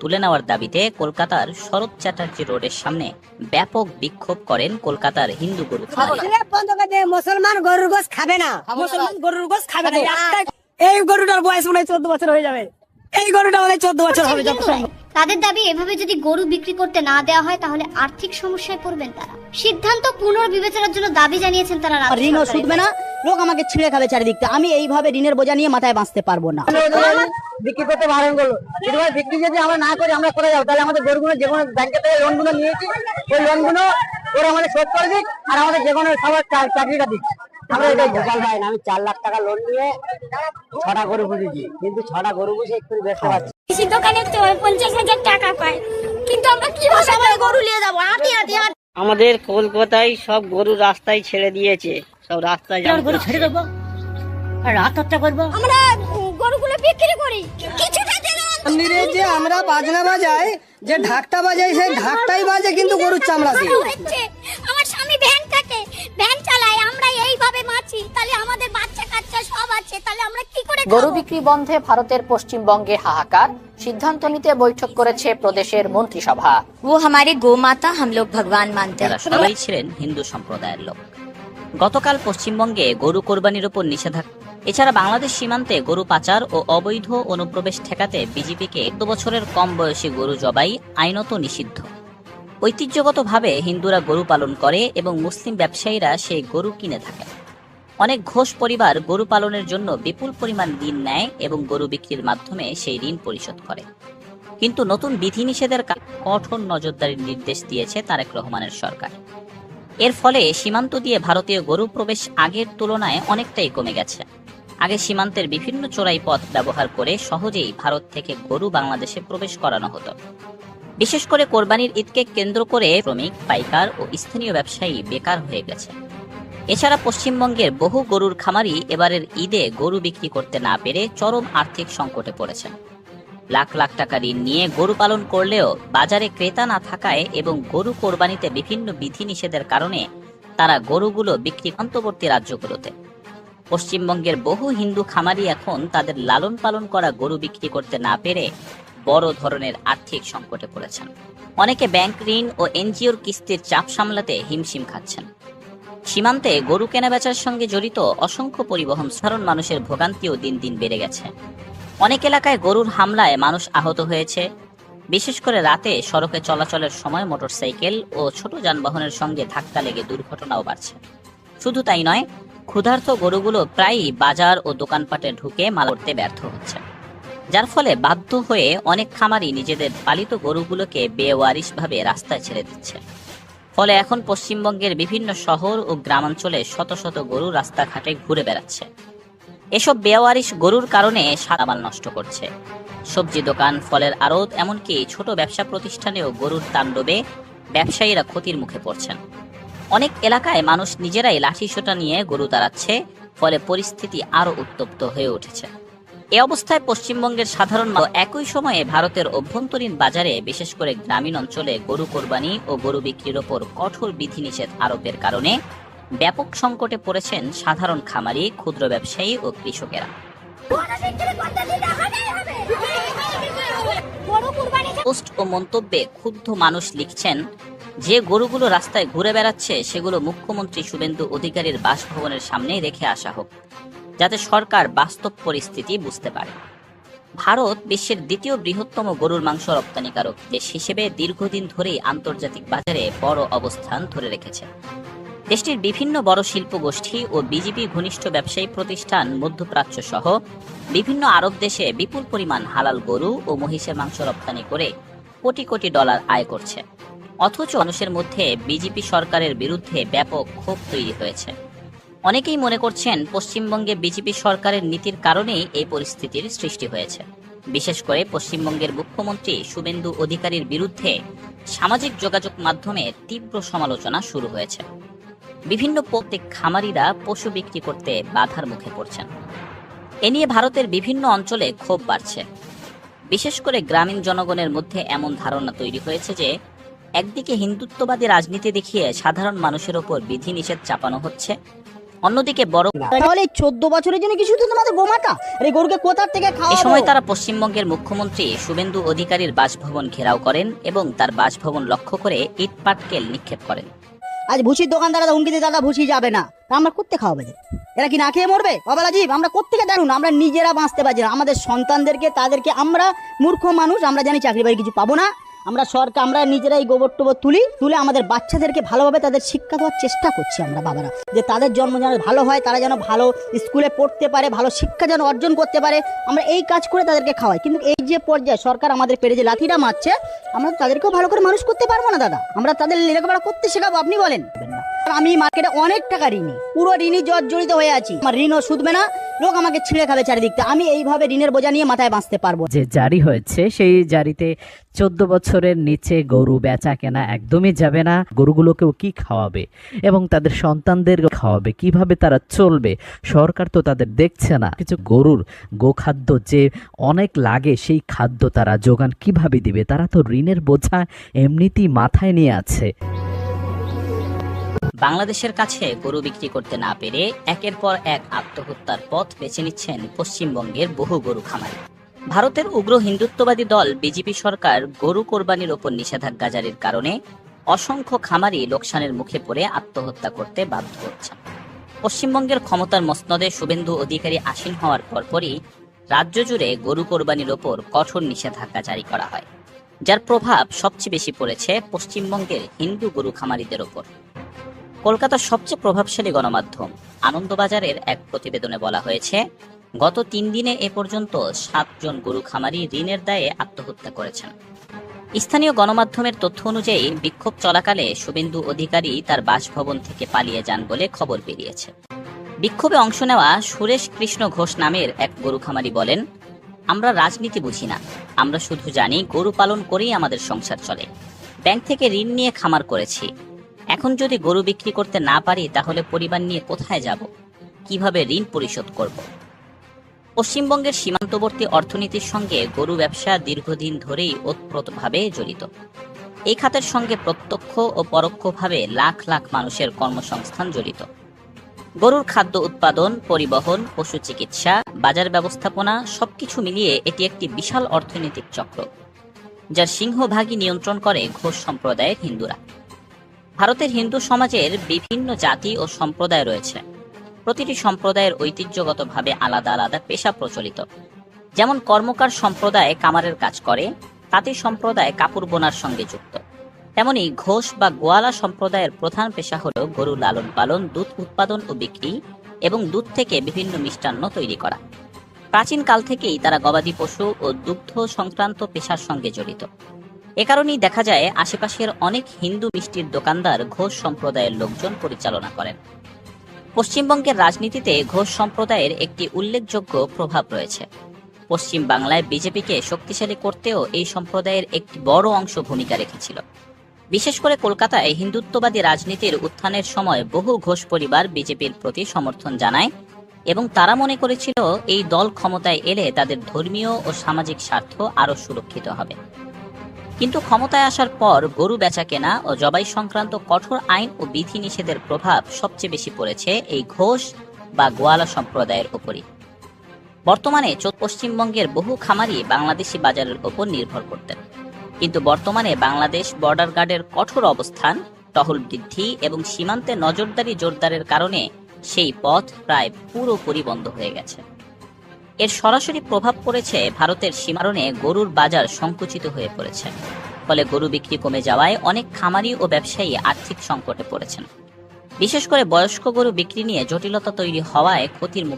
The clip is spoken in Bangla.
তুলে নেওয়ার দাবিতে কলকাতার শরৎ চ্যাটার্জি রোডের সামনে ব্যাপক বিক্ষোভ করেন কলকাতার হিন্দু গরু খামারি। মুসলমান গরুর গোশ খাবে না, মুসলমান গরুর গোশ খাবে না। এই গরুটার বয়স মনে হয় 14 বছর হয়ে যাবে, এই গরুটা মনে হয় 14 বছর হবে। তাদের দাবি এভাবে যদি গরু বিক্রি করতে না দেওয়া হয় তাহলে আর্থিক সমস্যায় পড়বেন তারা। সিদ্ধান্ত পুনর্বিবেচনার জন্য দাবি জানিয়েছেন তারা। ঋণও শুধবে না, লোক আমাকে ছিঁড়ে খাবে চারিদিকটা। আমি এইভাবে ঋণের বোঝা নিয়ে মাথায় বাঁচতে পারবো না। বিক্রি করতে বারণ করলো, বিক্রি যদি আমরা না করি, আমরা করে যাবো, তাহলে আমাদের গরুগুলো যে কোনো ব্যাংকে থেকে লোন গুলো নিয়েছি, ওই লোন গুলো ওরা আমাদের শোধ করে দিক, আর আমাদের যে কোনো সবার চাকরিটা দিক। আমি 4 লাখ টাকা লোন নিয়ে 6টা গরু পুষেছি, কিন্তু 6টা গরু পুষে একটু বেচতে পারছি। দোকানে 50,000 টাকা পায়, কিন্তু আমরা কিভাবে গরু নিয়ে যাবো? আমাদের কলকাতায় সব গরু রাস্তায় ছেড়ে দিয়েছে, সব রাস্তায় গরু ছেড়ে দেবো আর আত্মহত্যা করবো। আমরা গরুগুলো বিক্রি করি, কিছুটা মন্দিরে যে আমরা বাজনা বাজাই, যে ঢাকটা বাজাই, সেই ঢাকটাই বাজে কিন্তু গরুর চামড়া দিয়ে। আমার স্বামী ভ্যান থাকে, ভ্যান চালায়, আমরা এইভাবে মাছি, তাহলে আমাদের বাচ্চা কাচ্চা সব আছে, তাহলে আমরা কি করে গরু বিক্রি বন্ধে ভারতের পশ্চিমবঙ্গে হাহাকার। সিদ্ধান্ত নিতে বৈঠক করেছে প্রদেশের মন্ত্রিসভা। वो हमारे गौ माता हम लोग भगवान मानते যারা সবাই ছিলেন হিন্দু সম্প্রদায়ের লোক। গতকাল পশ্চিমবঙ্গে গরু কোরবানির উপর নিষেধাজ্ঞা। এছাড়া বাংলাদেশ সীমান্তে গরু পাচার ও অবৈধ অনুপ্রবেশ ঠেকাতে বিজেপিকে 2 বছরের কম বয়সী গরু জবাই আইনত নিষিদ্ধ। ঐতিহ্যগতভাবে হিন্দুরা গরু পালন করে এবং মুসলিম ব্যবসায়ীরা সেই গরু কিনে থাকে। অনেক ঘোষ পরিবার গরু পালনের জন্য বিপুল পরিমাণ ঋণ নেয় এবং গরু বিক্রির মাধ্যমে সেই ঋণ পরিশোধ করে। কিন্তু নতুন বিধিনিষেধের কঠোর নজরদারির নির্দেশ দিয়েছে তারেক রহমানের সরকার। এর ফলে সীমান্ত দিয়ে ভারতীয় গরু প্রবেশ আগের তুলনায় অনেকটাই কমে গেছে। আগে সীমান্তের বিভিন্ন চোরাই পথ ব্যবহার করে সহজেই ভারত থেকে গরু বাংলাদেশে প্রবেশ করানো হতো। বিশেষ করে কোরবানির ঈদকে কেন্দ্র করে শ্রমিক, পাইকার ও স্থানীয় ব্যবসায়ী বেকার হয়ে গেছে। এছাড়া পশ্চিমবঙ্গের বহু গরুর খামারি এবারের ঈদে গরু বিক্রি করতে না পেরে চরম আর্থিক সংকটে পড়েছেন। লাখ লাখ টাকা ঋণ নিয়ে গরু পালন করলেও বাজারে ক্রেতা না থাকায় এবং গরু কোরবানিতে বিভিন্ন বিধিনিষেধের কারণে তারা গরুগুলো বিক্রি অন্তর্বর্তী রাজ্যগুলোতে। পশ্চিমবঙ্গের বহু হিন্দু খামারি এখন তাদের লালন পালন করা গরু বিক্রি করতে না পেরে বড় ধরনের আর্থিক সংকটে পড়েছেন। অনেকে ব্যাংক ঋণ ও এনজিওর কিস্তির চাপ সামলাতে হিমশিম খাচ্ছেন। সীমান্তে গরু কেনাবেচার সঙ্গে জড়িত অসংখ্য পরিবহন সাধারণ মানুষের ভোগান্তিও দিন দিন বেড়ে গেছে। অনেক এলাকায় গরুর হামলায় মানুষ আহত হয়েছে। বিশেষ করে রাতে সড়কে চলাচলের সময় মোটরসাইকেল ও ছোট যানবাহনের সঙ্গে ধাক্কা লেগে দুর্ঘটনাও বাড়ছে। শুধু তাই নয়, ক্ষুধার্ত গরুগুলো প্রায়ই বাজার ও দোকানপাটে ঢুকে মাল করতে ব্যর্থ হচ্ছে, যার ফলে বাধ্য হয়ে অনেক খামারি নিজেদের পালিত গরুগুলোকে বেওয়ারিশভাবে রাস্তায় ছেড়ে দিচ্ছে। ফলে এখন পশ্চিমবঙ্গের বিভিন্ন শহর ও গ্রামাঞ্চলে শত শত গরু রাস্তাঘাটে ঘুরে বেড়াচ্ছে। এসব বেওয়ারিশ গরুর কারণে সাদামাল নষ্ট করছে। সবজি দোকান, ফলের আড়ত, এমনকি ছোট ব্যবসা প্রতিষ্ঠানেও গরুর তাণ্ডবে ব্যবসায়ীরা ক্ষতির মুখে পড়ছেন। অনেক এলাকায় মানুষ নিজেরাই লাঠি সোঁটা নিয়ে গরু তাড়াচ্ছে, ফলে পরিস্থিতি আরো উত্তপ্ত হয়ে উঠেছে। এ অবস্থায় পশ্চিমবঙ্গের সাধারণ মানুষ একই সময়ে ভারতের অভ্যন্তরীণ বাজারে, বিশেষ করে গ্রামীণ অঞ্চলে গরু কোরবানি ও গরু বিক্রির ওপর কঠোর বিধিনিষেধ আরোপের কারণে ব্যাপক সংকটে পড়েছেন সাধারণ খামারি, ক্ষুদ্র ব্যবসায়ী ও কৃষকেরা। পোস্ট ও মন্তব্যে ক্ষুব্ধ মানুষ লিখছেন, যে গরুগুলো রাস্তায় ঘুরে বেড়াচ্ছে সেগুলো মুখ্যমন্ত্রী শুভেন্দু অধিকারীর বাসভবনের সামনে রেখে আসা হোক, যাতে সরকার বাস্তব পরিস্থিতি বুঝতে পারে। ভারত বিশ্বের দ্বিতীয় বৃহত্তম গরুর মাংস রপ্তানিকারক দেশ হিসেবে দীর্ঘদিন ধরেই আন্তর্জাতিক বাজারে বড় অবস্থান ধরে রেখেছে। দেশটির বিভিন্ন বড় শিল্প গোষ্ঠী ও বিজেপি ঘনিষ্ঠ ব্যবসায়ী প্রতিষ্ঠান মধ্যপ্রাচ্য সহ বিভিন্ন আরব দেশে বিপুল পরিমাণ হালাল গরু ও মহিষের মাংস রপ্তানি করে কোটি কোটি ডলার আয় করছে। অথচ মানুষের মধ্যে বিজেপি সরকারের বিরুদ্ধে ব্যাপক ক্ষোভ তৈরি হয়েছে। অনেকেই মনে করছেন পশ্চিমবঙ্গে বিজেপি সরকারের নীতির কারণেই এই পরিস্থিতির সৃষ্টি হয়েছে। বিশেষ করে পশ্চিমবঙ্গের মুখ্যমন্ত্রী শুভেন্দু অধিকারীর বিরুদ্ধে সামাজিক যোগাযোগ মাধ্যমে তীব্র সমালোচনা শুরু হয়েছে। বিভিন্ন প্রত্যেক খামারিরা পশু বিক্রি করতে বাধার মুখে পড়ছেন। এ নিয়ে ভারতের বিভিন্ন অঞ্চলে ক্ষোভ বাড়ছে। বিশেষ করে গ্রামীণ জনগণের মধ্যে এমন ধারণা তৈরি হয়েছে যে একদিকে হিন্দুত্ববাদী রাজনীতি দেখিয়ে সাধারণ মানুষের ওপর বিধিনিষেধ চাপানো হচ্ছে, অন্যদিকে বড় তাহলে 14 বছরের জন্য কি শুধু তোমাদের গোমাতা আর এই গরুকে কোথা থেকে এ খাওয়াবো? সময় তারা পশ্চিমবঙ্গের মুখ্যমন্ত্রী শুভেন্দু অধিকারীর বাসভবন ঘেরাও করেন এবং তার বাসভবন লক্ষ্য করে ইট পাটকেল নিক্ষেপ করেন। আজ ভুসির দোকানদাররা হুমকি দিয়ে দাদা ভুসি যাবে না, তা আমরা করতে খাওয়াবে? এরা কি না খেয়ে মরবে? অবলাজীব আমরা কোত্থেকে দাঁড়ুন, আমরা নিজেরা বাঁচতে পারছি না, আমাদের সন্তানদেরকে তাদেরকে, আমরা মূর্খ মানুষ, আমরা জানি চাকরি বাড়ি কিছু পাবো না, আমরা সরকার আমরা নিজেরাই গোবর টোবর তুলে আমাদের বাচ্চাদেরকে ভালোভাবে তাদের শিক্ষা দেওয়ার চেষ্টা করছি আমরা বাবারা, যে তাদের জন্ম যেন ভালো হয়, তারা যেন ভালো স্কুলে পড়তে পারে, ভালো শিক্ষা যেন অর্জন করতে পারে, আমরা এই কাজ করে তাদেরকে খাওয়াই। কিন্তু এই যে পর্যায়ে সরকার আমাদের পেটে যে লাঠিটা মারছে, আমরা তাদেরকেও ভালো করে মানুষ করতে পারবো না দাদা, আমরা তাদের লেখাপড়া করতে শেখাবো, আপনি বলেন? আমি মার্কেটে অনেক টাকা ঋণী, পুরো ঋণী জর্জরিত হয়ে আছি, আমার ঋণও শুধবে না, লোক আমাকে ছিঁড়ে খাবে চারিদিক থেকে, আমি এইভাবে ঋণের বোঝা নিয়ে মাথায় বাঁচতে পারবো? যে জারি হয়েছে সেই জারিতে 14 বছরের নিচে গরু বেচা কেনা একদমই যাবে না। গরুগুলোকেও কি খাওয়াবে এবং তাদের সন্তানদের খাওয়াবে, কিভাবে তারা চলবে, সরকার তো তাদের দেখছে না। কিছু গরুর গোখাদ্য যে অনেক লাগে সেই খাদ্য তারা যোগান কিভাবে দিবে? তারা তো ঋণের বোঝা এমনিতেই মাথায় নিয়ে আছে। বাংলাদেশের কাছে গরু বিক্রি করতে না পেরে একের পর এক আত্মহত্যার পথ বেছে নিচ্ছেন পশ্চিমবঙ্গের বহু গরু খামারি। ভারতের উগ্র হিন্দুত্ববাদী দল বিজেপি সরকার গরু কোরবানির ওপর নিষেধাজ্ঞা জারির কারণে অসংখ্য খামারি লোকসানের মুখে পড়ে আত্মহত্যা করতে বাধ্য হচ্ছেন। পশ্চিমবঙ্গের ক্ষমতার মসনদে শুভেন্দু অধিকারী আসীন হওয়ার পরপরই রাজ্য জুড়ে গরু কোরবানির ওপর কঠোর নিষেধাজ্ঞা জারি করা হয়, যার প্রভাব সবচেয়ে বেশি পড়েছে পশ্চিমবঙ্গের হিন্দু গরু খামারিদের ওপর। কলকাতার সবচেয়ে প্রভাবশালী গণমাধ্যম আনন্দবাজারের এক প্রতিবেদনে বলা হয়েছে, গত 3 দিনে এ পর্যন্ত 7 জন গরু খামারি ঋণের দায়ে আত্মহত্যা করেছেন। স্থানীয় গণমাধ্যমের তথ্য অনুযায়ী বিক্ষোভ চলাকালে শুভেন্দু অধিকারী তার বাসভবন থেকে পালিয়ে যান বলে খবর বেরিয়েছে। বিক্ষোভে অংশ নেওয়া সুরেশ কৃষ্ণ ঘোষ নামের এক গরু খামারি বলেন, আমরা রাজনীতি বুঝি না, আমরা শুধু জানি গরু পালন করেই আমাদের সংসার চলে। ব্যাংক থেকে ঋণ নিয়ে খামার করেছি, এখন যদি গরু বিক্রি করতে না পারি তাহলে পরিবার নিয়ে কোথায় যাব, কিভাবে ঋণ পরিশোধ করব? পশ্চিমবঙ্গের সীমান্তবর্তী অর্থনীতির সঙ্গে গরু ব্যবসা দীর্ঘদিন ধরেই ওতপ্রোতভাবে জড়িত। এই খাতের সঙ্গে প্রত্যক্ষ ও পরোক্ষভাবে লাখ লাখ মানুষের কর্মসংস্থান জড়িত। গরুর খাদ্য উৎপাদন, পরিবহন, পশু চিকিৎসা, বাজার ব্যবস্থাপনা সবকিছু মিলিয়ে এটি একটি বিশাল অর্থনৈতিক চক্র, যার সিংহভাগই নিয়ন্ত্রণ করে ঘোষ সম্প্রদায়ের হিন্দুরা। ভারতের হিন্দু সমাজের বিভিন্ন জাতি ও সম্প্রদায় রয়েছে। প্রতিটি সম্প্রদায়ের ঐতিহ্যগতভাবে আলাদা আলাদা পেশা প্রচলিত। যেমন কর্মকার সম্প্রদায় কামারের কাজ করে, তাঁতি সম্প্রদায় কাপড় বোনার সঙ্গে যুক্ত। তেমনি ঘোষ বা গোয়ালা সম্প্রদায়ের প্রধান পেশা হল গরু লালন পালন, দুধ উৎপাদন ও বিক্রি এবং দুধ থেকে বিভিন্ন মিষ্টান্ন তৈরি করা। প্রাচীন কাল থেকেই তারা গবাদি পশু ও দুগ্ধ সংক্রান্ত পেশার সঙ্গে জড়িত। এ কারণেই দেখা যায় আশেপাশের অনেক হিন্দু মিষ্টির দোকানদার ঘোষ সম্প্রদায়ের লোকজন পরিচালনা করেন। পশ্চিমবঙ্গের রাজনীতিতে ঘোষ সম্প্রদায়ের একটি উল্লেখযোগ্য প্রভাব রয়েছে। পশ্চিম বাংলায় বিজেপিকে শক্তিশালী করতেও এই সম্প্রদায়ের একটি বড় অংশ ভূমিকা রেখেছিল। বিশেষ করে কলকাতায় হিন্দুত্ববাদী রাজনীতির উত্থানের সময় বহু ঘোষ পরিবার বিজেপির প্রতি সমর্থন জানায় এবং তারা মনে করেছিল এই দল ক্ষমতায় এলে তাদের ধর্মীয় ও সামাজিক স্বার্থ আরও সুরক্ষিত হবে। কিন্তু ক্ষমতায় আসার পর গরু বেচা কেনা ও জবাই সংক্রান্ত কঠোর আইন ও বিধি নিষেধের প্রভাব সবচেয়ে বেশি পড়েছে এই ঘোষ বা গোয়ালা সম্প্রদায়ের উপরই। বর্তমানে পশ্চিমবঙ্গের বহু খামারি বাংলাদেশি বাজারের উপর নির্ভর করতেন, কিন্তু বর্তমানে বাংলাদেশ বর্ডার গার্ডের কঠোর অবস্থান, টহল বৃদ্ধি এবং সীমান্তে নজরদারি জোরদারের কারণে সেই পথ প্রায় পুরোপুরি বন্ধ হয়ে গেছে। এর সরাসরি প্রভাব পড়েছে ভারতের সীমারণে গরুর বাজার সংকুচিত হয়ে পড়েছে। ফলে গরু বিক্রি কমে যাওয়ায় অনেক খামারি ও ব্যবসায়ী আর্থিক সংকটে পড়েছেন। বিশেষ করে বয়স্ক গরু বিক্রি নিয়ে জটিলতা তৈরি হওয়ায় ক্ষতির মুখে